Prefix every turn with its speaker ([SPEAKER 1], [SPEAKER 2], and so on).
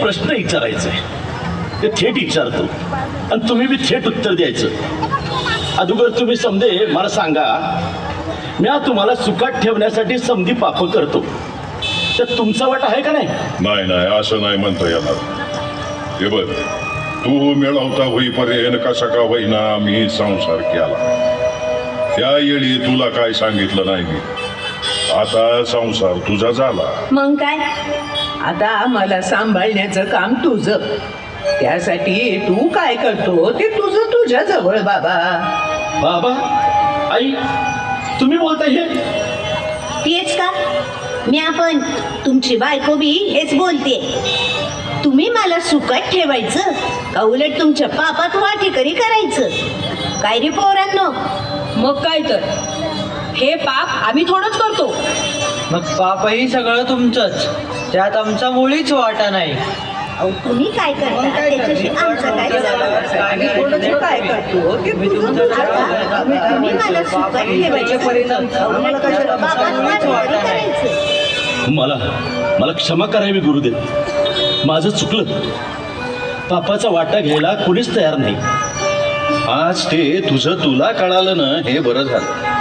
[SPEAKER 1] प्रश्न विचारायचा आहे ते थेट विचारतो आणि तुम्ही बी थेट उत्तर द्यायचं. अगोदर तुम्ही समजे मला सांगा, मी तुम्हाला सुखात ठेवण्यासाठी समधी पापं करतो, तर तुमचा वाटा आहे का नाही?
[SPEAKER 2] नाही नाही, असं नाही म्हणता येणार. हे बघ, तू मिळवता होईपर्यंत कसा का होईना मी संसार केला. त्या येळी तुला काय सांगितलं नाही मी. आता संसार तुझा झाला.
[SPEAKER 3] मग काय, आता मला सांभाळण्याचं काम तुझं. त्यासाठी तू काय करतो ते तुझं तुझ्या जवळ बाबा.
[SPEAKER 1] बाबा, आई, तुम्ही बोलताय हे?
[SPEAKER 4] तेच का, मी आपण तुमची बायको बी हेच बोलते. तुम्ही मला सुखात ठेवायचं का उलट तुमच्या पापात वाटेकरी करायचं? काय रे पोरांनो?
[SPEAKER 5] मग काय तर, हे पाप आम्ही थोडंच करतो.
[SPEAKER 6] मग पापही सगळं तुमचंच, त्यात आमचा मुळीच वाटा नाही.
[SPEAKER 4] अहो, तुम्ही काय करता त्याच्याशी आमचं काय संबंध?
[SPEAKER 3] आणि कोणाचं काय करतो ते तुझं
[SPEAKER 4] आता तुम्ही मला सुखात ठेवायचं का उलट तुमच्या पापात वाटेकरी करायचं?
[SPEAKER 1] मला क्षमा करावी गुरुदेव, माझं चुकलं. पापाचा वाटा घ्यायला कोणीच तयार नाही. आज ते तुझं तुला कळालं ना, हे बरं झालं.